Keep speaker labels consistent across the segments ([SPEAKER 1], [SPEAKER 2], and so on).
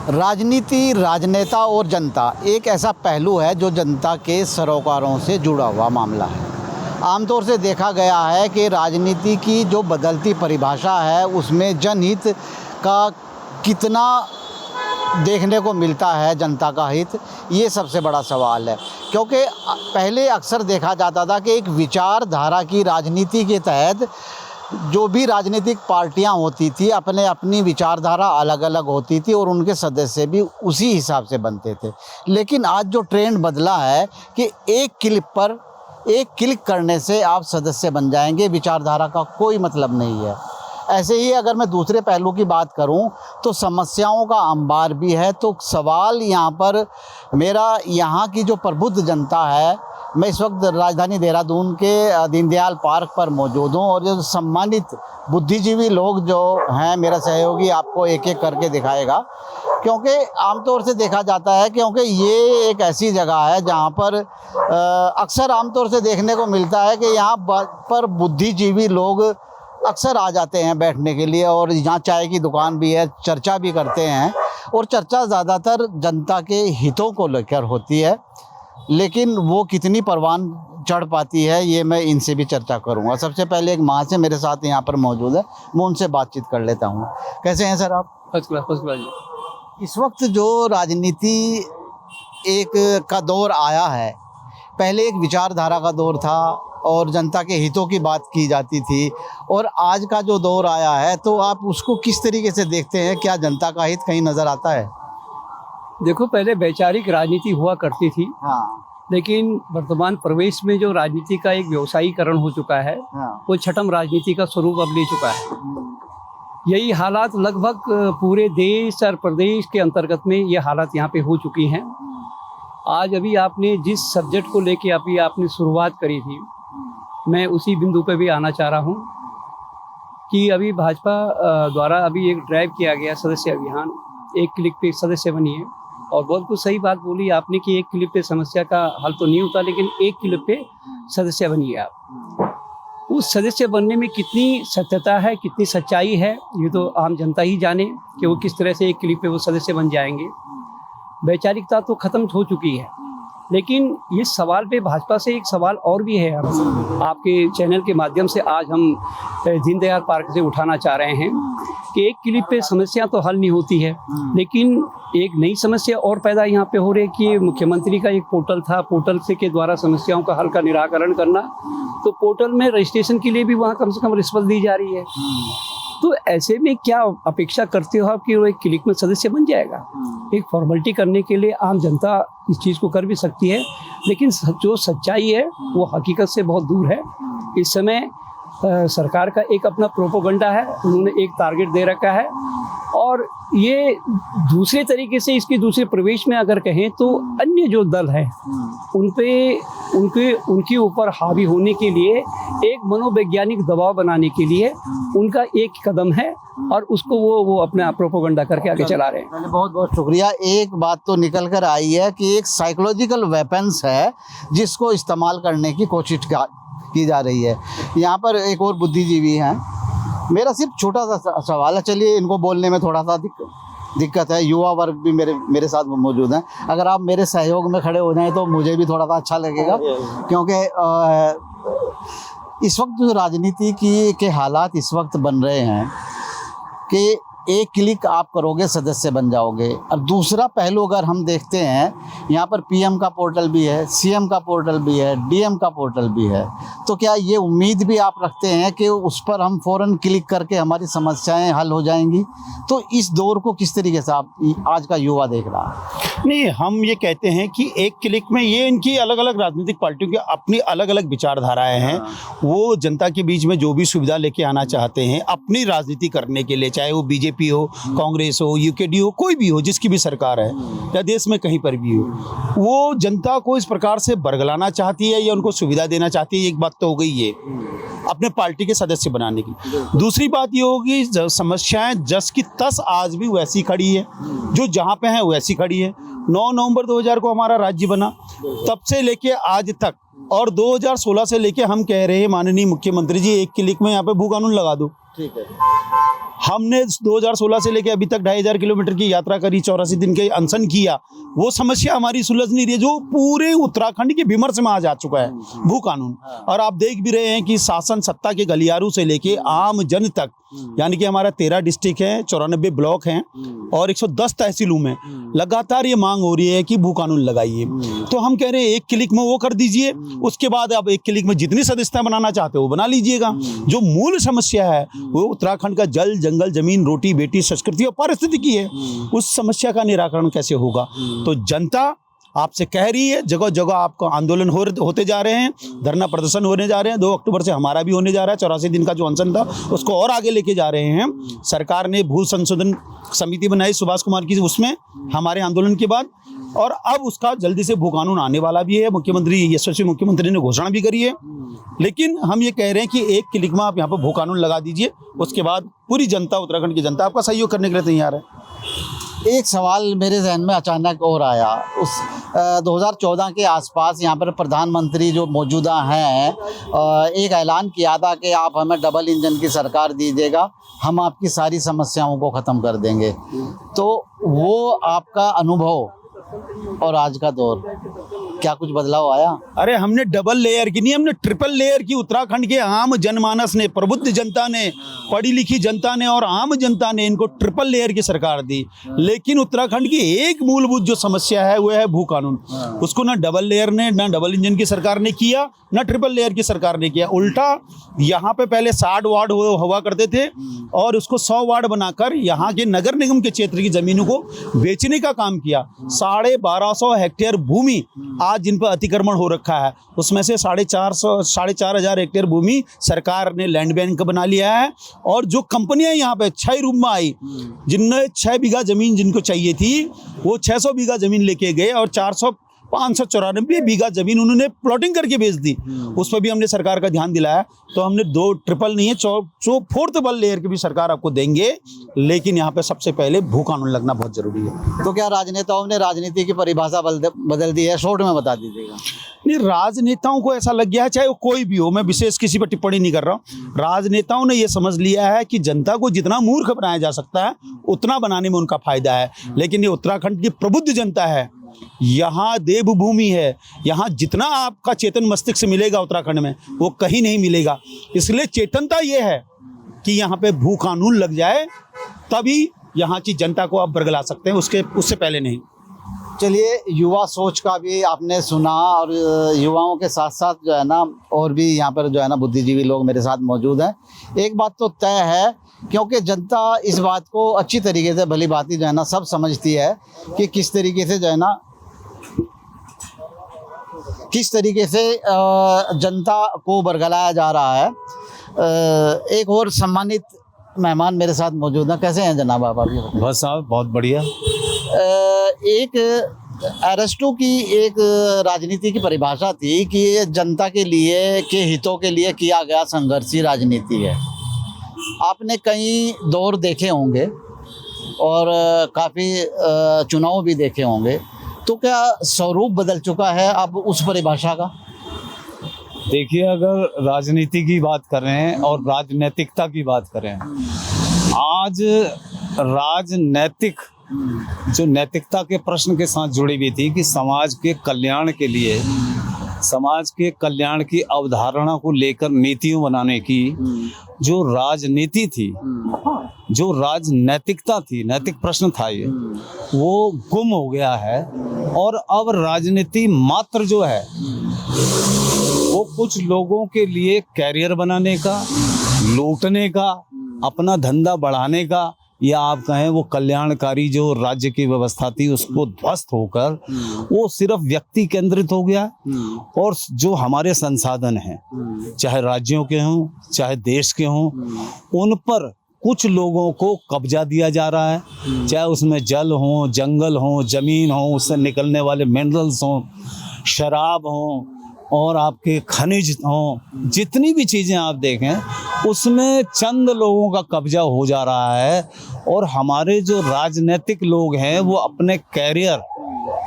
[SPEAKER 1] राजनीति, राजनेता और जनता एक ऐसा पहलू है जो जनता के सरोकारों से जुड़ा हुआ मामला है। आमतौर से देखा गया है कि राजनीति की जो बदलती परिभाषा है उसमें जनहित का कितना देखने को मिलता है, जनता का हित, ये सबसे बड़ा सवाल है। क्योंकि पहले अक्सर देखा जाता था कि एक विचारधारा की राजनीति के तहत जो भी राजनीतिक पार्टियां होती थी अपनी विचारधारा अलग अलग होती थी और उनके सदस्य भी उसी हिसाब से बनते थे। लेकिन आज जो ट्रेंड बदला है कि एक क्लिक करने से आप सदस्य बन जाएंगे, विचारधारा का कोई मतलब नहीं है। ऐसे ही अगर मैं दूसरे पहलू की बात करूं तो समस्याओं का अंबार भी है। तो सवाल यहाँ पर मेरा, यहाँ की जो प्रबुद्ध जनता है, मैं इस वक्त राजधानी देहरादून के दीनदयाल पार्क पर मौजूद हूँ और जो सम्मानित बुद्धिजीवी लोग जो हैं, मेरा सहयोगी आपको एक एक करके दिखाएगा। क्योंकि आमतौर से देखा जाता है, क्योंकि ये एक ऐसी जगह है जहाँ पर अक्सर आमतौर से देखने को मिलता है कि यहाँ पर बुद्धिजीवी लोग अक्सर आ जाते हैं बैठने के लिए और यहाँ चाय की दुकान भी है, चर्चा भी करते हैं और चर्चा ज़्यादातर जनता के हितों को लेकर होती है। लेकिन वो कितनी परवान चढ़ पाती है, ये मैं इनसे भी चर्चा करूंगा। सबसे पहले एक माँ से मेरे साथ यहाँ पर मौजूद है, मैं उनसे बातचीत कर लेता हूँ। कैसे हैं सर आप?
[SPEAKER 2] फर्स्ट क्लास जी।
[SPEAKER 1] इस वक्त जो राजनीति एक का दौर आया है, पहले एक विचारधारा का दौर था और जनता के हितों की बात की जाती थी, और आज का जो दौर आया है तो आप उसको किस तरीके से देखते हैं? क्या जनता का हित कहीं नज़र आता है?
[SPEAKER 2] देखो, पहले वैचारिक राजनीति हुआ करती थी, लेकिन वर्तमान प्रवेश में जो राजनीति का एक व्यवसायीकरण हो चुका है, वो छठम राजनीति का स्वरूप अब ले चुका है। यही हालात लगभग पूरे देश और प्रदेश के अंतर्गत में ये हालात यहाँ पे हो चुकी हैं। आज अभी आपने जिस सब्जेक्ट को लेके अभी आपने शुरुआत करी थी, मैं उसी बिंदु पे भी आना चाह रहा हूँ कि अभी भाजपा द्वारा अभी एक ड्राइव किया गया सदस्य अभियान, एक क्लिक पे सदस्य बनिए, और बहुत कुछ सही बात बोली आपने कि एक क्लिक पे समस्या का हल तो नहीं होता, लेकिन एक क्लिक पे सदस्य बनिए आप। उस सदस्य बनने में कितनी सत्यता है, कितनी सच्चाई है, ये तो आम जनता ही जाने कि वो किस तरह से एक क्लिक पे वो सदस्य बन जाएंगे। वैचारिकता तो ख़त्म हो चुकी है, लेकिन इस सवाल पे भाजपा से एक सवाल और भी है, आपके चैनल के माध्यम से आज हम दीनदयाल पार्क से उठाना चाह रहे हैं कि एक क्लिक पे समस्या तो हल नहीं होती है, लेकिन एक नई समस्या और पैदा यहाँ पे हो रही है कि मुख्यमंत्री का एक पोर्टल था, पोर्टल से के द्वारा समस्याओं का हल का निराकरण करना, तो पोर्टल में रजिस्ट्रेशन के लिए भी वहाँ कम से कम रिश्वत दी जा रही है। तो ऐसे में क्या अपेक्षा करते हो आप कि वो एक क्लिक में सदस्य बन जाएगा? एक फॉर्मेलिटी करने के लिए आम जनता इस चीज़ को कर भी सकती है, लेकिन जो सच्चाई है वो हकीकत से बहुत दूर है। इस समय सरकार का एक अपना प्रोपोगंडा है, उन्होंने एक टारगेट दे रखा है, और ये दूसरे तरीके से इसके दूसरे प्रवेश में अगर कहें तो अन्य जो दल है उनके ऊपर हावी होने के लिए, एक मनोवैज्ञानिक दबाव बनाने के लिए उनका एक कदम है, और उसको वो अपना प्रोपोगंडा करके आगे चला रहे हैं।
[SPEAKER 1] बहुत बहुत शुक्रिया। एक बात तो निकल कर आई है कि एक साइकोलॉजिकल वेपन्स है जिसको इस्तेमाल करने की कोशिश की जा रही है। यहाँ पर एक और बुद्धिजीवी हैं, मेरा सिर्फ छोटा सा सवाल है, चलिए इनको बोलने में थोड़ा सा दिक्कत है, युवा वर्ग भी मेरे साथ मौजूद हैं, अगर आप मेरे सहयोग में खड़े हो जाएं तो मुझे भी थोड़ा सा अच्छा लगेगा। क्योंकि इस वक्त जो राजनीति के हालात इस वक्त बन रहे हैं कि एक क्लिक आप करोगे सदस्य बन जाओगे, और दूसरा पहलू अगर हम देखते हैं, यहाँ पर पीएम का पोर्टल भी है, सीएम का पोर्टल भी है, डीएम का पोर्टल भी है, तो क्या ये उम्मीद भी आप रखते हैं कि उस पर हम फ़ौरन क्लिक करके हमारी समस्याएं हल हो जाएंगी? तो इस दौर को किस तरीके से आप आज का युवा देख रहा है?
[SPEAKER 3] नहीं, हम ये कहते हैं कि एक क्लिक में, ये इनकी अलग अलग राजनीतिक पार्टियों की अपनी अलग अलग विचारधाराएं हैं, वो जनता के बीच में जो भी सुविधा लेके आना चाहते हैं अपनी राजनीति करने के लिए, चाहे वो बीजेपी हो, कांग्रेस हो, यूकेडी हो, कोई भी हो, जिसकी भी सरकार है या देश में कहीं पर भी हो, वो जनता को इस प्रकार से बरगलाना चाहती है या उनको सुविधा देना चाहती है। एक बात तो हो गई ये अपने पार्टी के सदस्य बनाने की। दूसरी बात ये होगी, समस्याएं जस की तस आज भी वैसी खड़ी है, जो जहाँ पे है वैसी खड़ी है। 9 नवंबर 2000 को हमारा राज्य बना, तब से लेके आज तक, और 2016 से लेके हम कह रहे हैं माननीय मुख्यमंत्री जी एक क्लिक में यहाँ पे भू कानून लगा दो,
[SPEAKER 1] ठीक है।
[SPEAKER 3] हमने 2016 से लेके अभी तक 2500 किलोमीटर की यात्रा करी, 84 दिन के अनशन किया, वो समस्या हमारी सुलझ नहीं रही है, जो पूरे उत्तराखंड के विमर्श में आ जा चुका है भू कानून। और आप देख भी रहे हैं कि शासन सत्ता के गलियारू से लेके आम जन तक, यानी कि हमारा 13 डिस्ट्रिक्ट है, 94 ब्लॉक हैं और 110 तहसीलों में लगातार ये मांग हो रही है कि भू कानून लगाइए। तो हम कह रहे हैं एक क्लिक में वो कर दीजिए, उसके बाद आप एक क्लिक में जितनी सदस्यता बनाना चाहते हो वो बना लीजिएगा। जो मूल समस्या है वो उत्तराखंड का जल, जंगल, जमीन, रोटी, बेटी, संस्कृति और पारिस्थितिकी है। उस समस्या का निराकरण कैसे होगा? तो जनता आपसे कह रही है, जगह जगह आपका आंदोलन होते जा रहे हैं, धरना प्रदर्शन होने जा रहे हैं। 2 अक्टूबर से हमारा भी होने जा रहा है। 84 दिन का जो अनशन था उसको और आगे लेके जा रहे हैं। सरकार ने भू संशोधन समिति बनाई सुभाष कुमार की, उसमें हमारे आंदोलन के बाद, और अब उसका जल्दी से भू कानून आने वाला भी है। मुख्यमंत्री, यशस्वी मुख्यमंत्री ने घोषणा भी करी है। लेकिन हम ये कह रहे हैं कि एक क्लिक में आप यहाँ पर भू कानून लगा दीजिए, उसके बाद पूरी जनता, उत्तराखंड की जनता आपका सहयोग करने के लिए तैयार है।
[SPEAKER 1] एक सवाल मेरे जहन में अचानक और आया। उस 2014 के आसपास यहाँ पर प्रधानमंत्री जो मौजूदा हैं, एक ऐलान किया था कि आप हमें डबल इंजन की सरकार दीजिएगा, हम आपकी सारी समस्याओं को ख़त्म कर देंगे। तो वो आपका अनुभव और आज का दौर, क्या कुछ बदलाव आया?
[SPEAKER 3] अरे हमने डबल लेयर की नहीं, हमने ट्रिपल लेयर की। उत्तराखंड के आम जनमानस ने, प्रबुद्ध जनता ने, पढ़ी लिखी जनता ने और आम जनता ने इनको ट्रिपल लेयर की सरकार दी। लेकिन उत्तराखंड की एक मूलभूत जो समस्या है वो है भू कानून। उसको ना डबल लेयर ने, ना डबल इंजन की सरकार ने किया, ना ट्रिपल लेयर की सरकार ने किया। उल्टा यहाँ पे पहले 60 वार्ड हुआ करते थे और उसको 100 वार्ड बनाकर यहाँ के नगर निगम के क्षेत्र की जमीनों को बेचने का काम किया। 1250 हेक्टेयर भूमि आज जिन पर अतिक्रमण हो रखा है, उसमें से 4,500 हेक्टेयर भूमि सरकार ने लैंड बैंक बना लिया है। और जो कंपनियां यहाँ पे 6 रूम में आई, जिनने 6 बीघा जमीन जिनको चाहिए थी, वो 600 बीघा जमीन लेके गए और 594 बीघा जमीन उन्होंने प्लॉटिंग करके बेच दी। उस पर भी हमने सरकार का ध्यान दिलाया। तो हमने 2 ट्रिपल नहीं है, 4th डबल लेयर की भी सरकार आपको देंगे। लेकिन यहाँ पे सबसे पहले भू कानून लगना बहुत जरूरी है।
[SPEAKER 1] तो क्या राजनेताओं ने राजनीति की परिभाषा बदल दी है? शॉर्ट में बता दीजिएगा।
[SPEAKER 3] नहीं, राजनेताओं को ऐसा लग गया है, चाहे वो कोई भी हो, मैं विशेष किसी पर टिप्पणी नहीं कर रहा हूँ, राजनेताओं ने ये समझ लिया है कि जनता को जितना मूर्ख बनाया जा सकता है उतना बनाने में उनका फायदा है। लेकिन ये उत्तराखंड की प्रबुद्ध जनता है, यहाँ देवभूमि है, यहाँ जितना आपका चेतन मस्तिष्क मिलेगा उत्तराखंड में वो कहीं नहीं मिलेगा। इसलिए चेतनता ये है कि यहाँ पे भू कानून लग जाए, तभी यहाँ की जनता को आप बरगला सकते हैं, उससे पहले नहीं।
[SPEAKER 1] चलिए, युवा सोच का भी आपने सुना, और युवाओं के साथ साथ जो है ना और भी यहाँ पर जो है ना बुद्धिजीवी लोग मेरे साथ मौजूद हैं। एक बात तो तय है, क्योंकि जनता इस बात को अच्छी तरीके से, भली भांति जो है ना सब समझती है कि किस तरीके से जो है ना, किस तरीके से जनता को बरगलाया जा रहा है। एक और सम्मानित मेहमान मेरे साथ मौजूद हैं। कैसे हैं जनाब आप? अभी
[SPEAKER 4] बस साहब बहुत बढ़िया।
[SPEAKER 1] एक अरेस्टो की एक राजनीति की परिभाषा थी कि ये जनता के लिए, के हितों के लिए किया गया संघर्षी राजनीति है। आपने कई दौर देखे होंगे और काफ़ी चुनाव भी देखे होंगे, तो क्या स्वरूप बदल चुका है अब उस परिभाषा का?
[SPEAKER 4] देखिए, अगर राजनीति की बात कर रहे हैं और राजनैतिकता की बात करें, आज राजनैतिक जो नैतिकता के प्रश्न के साथ जुड़ी हुई थी कि समाज के कल्याण के लिए, समाज के कल्याण की अवधारणा को लेकर नीतियों बनाने की जो राजनीति थी, जो राजनैतिकता थी, नैतिक प्रश्न था, ये वो गुम हो गया है। और अब राजनीति मात्र जो है वो कुछ लोगों के लिए कैरियर बनाने का, लूटने का, अपना धंधा बढ़ाने का, या आप कहें वो कल्याणकारी जो राज्य की व्यवस्था थी उसको ध्वस्त होकर वो सिर्फ व्यक्ति केंद्रित हो गया। और जो हमारे संसाधन हैं, चाहे राज्यों के हों चाहे देश के हों, उन पर कुछ लोगों को कब्जा दिया जा रहा है। चाहे उसमें जल हो, जंगल हो, जमीन हो, उससे निकलने वाले मिनरल्स हों, शराब हो और आपके खनिज हों, जितनी भी चीज़ें आप देखें उसमें चंद लोगों का कब्जा हो जा रहा है। और हमारे जो राजनीतिक लोग हैं वो अपने कैरियर,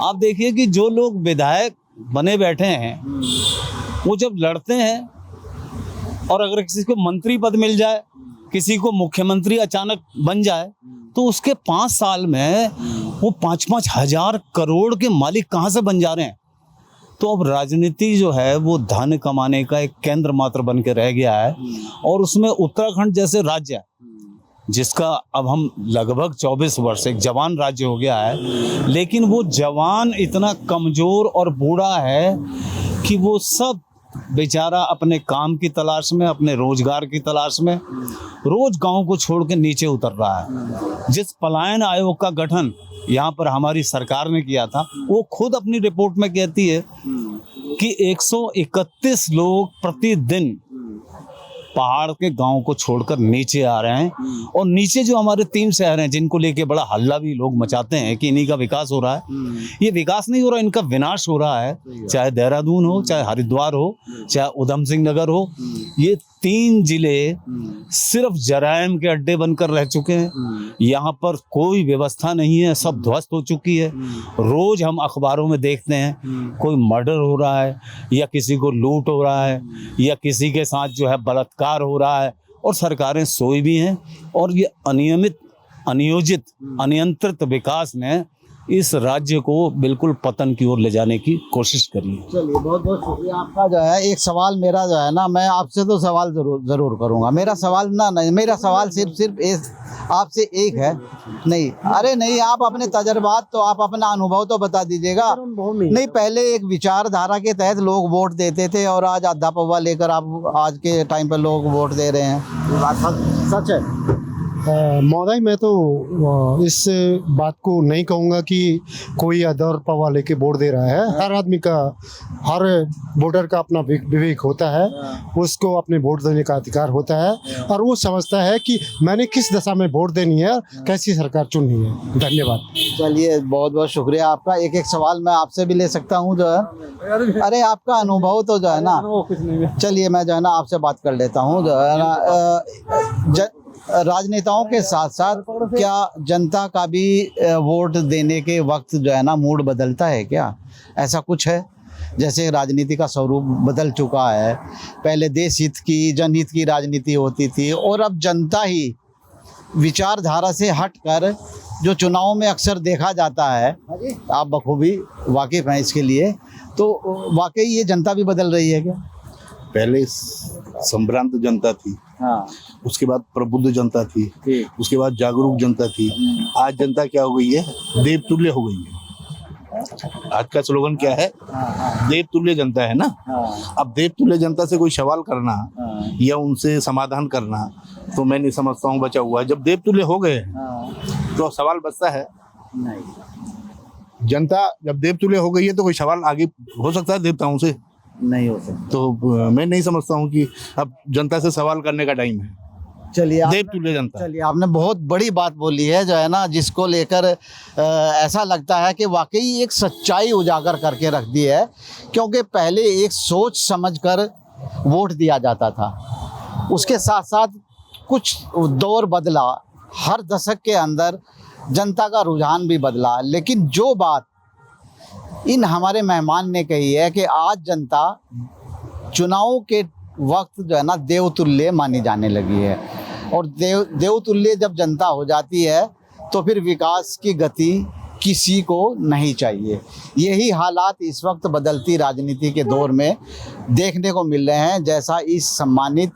[SPEAKER 4] आप देखिए कि जो लोग विधायक बने बैठे हैं वो जब लड़ते हैं और अगर किसी को मंत्री पद मिल जाए किसी को मुख्यमंत्री अचानक बन जाए तो उसके 5 साल में वो 5-5 हजार करोड़ के मालिक कहाँ से बन जा रहे हैं। तो अब राजनीति जो है वो धन कमाने का एक केंद्र मात्र बन के रह गया है। और उसमें उत्तराखंड जैसे राज्य है जिसका अब हम लगभग 24 वर्ष एक जवान राज्य हो गया है, लेकिन वो जवान इतना कमजोर और बूढ़ा है कि वो सब बेचारा अपने काम की तलाश में, अपने रोजगार की तलाश में रोज गांव को छोड़ के नीचे उतर रहा है। जिस पलायन आयोग का गठन यहाँ पर हमारी सरकार ने किया था, वो खुद अपनी रिपोर्ट में कहती है कि 131 लोग प्रतिदिन पहाड़ के गांव को छोड़कर नीचे आ रहे हैं। और नीचे जो हमारे 3 शहर हैं जिनको लेके बड़ा हल्ला भी लोग मचाते हैं कि इन्हीं का विकास हो रहा है, ये विकास नहीं हो रहा, इनका विनाश हो रहा है। चाहे देहरादून हो, चाहे हरिद्वार हो, चाहे उधम सिंह नगर हो, ये 3 जिले सिर्फ जराइम के अड्डे बनकर रह चुके हैं। यहाँ पर कोई व्यवस्था नहीं है, सब ध्वस्त हो चुकी है। रोज हम अखबारों में देखते हैं कोई मर्डर हो रहा है या किसी को लूट हो रहा है या किसी के साथ जो है बलात्कार हो रहा है, और सरकारें सोई भी हैं। और ये अनियमित, अनियोजित, अनियंत्रित विकास ने इस राज्य को बिल्कुल पतन की ओर ले जाने की कोशिश करी है।
[SPEAKER 1] चलिए, बहुत बहुत शुक्रिया आपका। जो है एक सवाल मेरा जो है ना, मैं आपसे तो सवाल जरूर करूंगा। मेरा सवाल नहीं, मेरा सवाल सिर्फ आपसे एक है। नहीं, अरे नहीं, आप अपने तजर्बात, तो आप अपना अनुभव तो बता दीजिएगा। नहीं, पहले एक विचारधारा के तहत लोग वोट देते थे और आज आधा पौवा लेकर आप आज के टाइम पर लोग वोट दे रहे हैं। ये बात सच है?
[SPEAKER 5] महोदय, मैं तो इस बात को नहीं कहूँगा कि कोई अदर पवा लेके वोट दे रहा है। हर आदमी का, हर वोटर का अपना विवेक होता है, उसको अपने वोट देने का अधिकार होता है और वो समझता है कि मैंने किस दशा में वोट देनी है, कैसी सरकार चुननी है। धन्यवाद।
[SPEAKER 1] चलिए, बहुत बहुत शुक्रिया आपका। एक सवाल मैं आपसे भी ले सकता हूँ जो है? अरे आपका अनुभव तो जो है ना, चलिए मैं जो है ना आपसे बात कर लेता हूँ। जो है ना, राजनेताओं के साथ साथ क्या जनता का भी वोट देने के वक्त जो है ना मूड बदलता है क्या? ऐसा कुछ है? जैसे राजनीति का स्वरूप बदल चुका है, पहले देश हित की, जनहित की राजनीति होती थी और अब जनता ही विचारधारा से हटकर जो चुनाव में अक्सर देखा जाता है, आप बखूबी वाकिफ़ हैं इसके लिए, तो वाकई ये जनता भी बदल रही है क्या?
[SPEAKER 6] पहले संभ्रांत जनता थी,
[SPEAKER 1] हाँ,
[SPEAKER 6] उसके बाद प्रबुद्ध जनता थी, उसके बाद जागरूक जनता थी। आज जनता क्या हो गई है? देवतुल्य हो गई है। आज का स्लोगन क्या है? देवतुल्य जनता है ना। अब देवतुल्य जनता से कोई सवाल करना या उनसे समाधान करना तो मैं नहीं समझता हूँ बचा हुआ है। जब देवतुल्य हो गए तो सवाल बचता है नहीं। जनता जब देवतुल्य हो गई है तो कोई सवाल आगे हो सकता है देवताओं से?
[SPEAKER 1] नहीं हो सकता।
[SPEAKER 6] तो मैं नहीं समझता हूँ कि अब जनता से सवाल करने का टाइम है।
[SPEAKER 1] चलिए,
[SPEAKER 6] देवतुल्य जनता।
[SPEAKER 1] चलिए, आपने बहुत बड़ी बात बोली है जो है ना, जिसको लेकर ऐसा लगता है कि वाकई एक सच्चाई उजागर करके रख दी है। क्योंकि पहले एक सोच समझकर वोट दिया जाता था, उसके साथ साथ कुछ दौर बदला, हर दशक के अंदर जनता का रुझान भी बदला। लेकिन जो बात इन हमारे मेहमान ने कही है कि आज जनता चुनाव के वक्त जो है ना देवतुल्य मानी जाने लगी है, और देवतुल्य जब जनता हो जाती है तो फिर विकास की गति किसी को नहीं चाहिए। यही हालात इस वक्त बदलती राजनीति के दौर में देखने को मिल रहे हैं। जैसा इस सम्मानित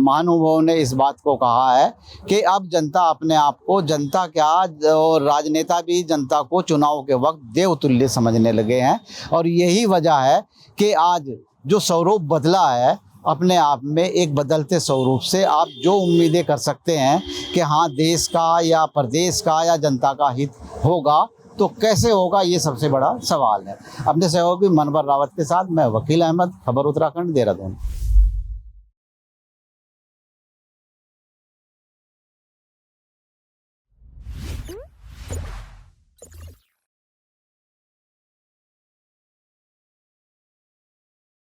[SPEAKER 1] महानुभाव ने इस बात को कहा है कि अब जनता अपने आप को, जनता क्या और राजनेता भी जनता को चुनाव के वक्त देवतुल्य समझने लगे हैं। और यही वजह है कि आज जो स्वरूप बदला है, अपने आप में एक बदलते स्वरूप से आप जो उम्मीदें कर सकते हैं कि हाँ देश का या प्रदेश का या जनता का हित होगा, तो कैसे होगा, ये सबसे बड़ा सवाल है। अपने सहयोगी मनवर रावत के साथ मैं वकील अहमद, खबर उत्तराखंड, देहरादून।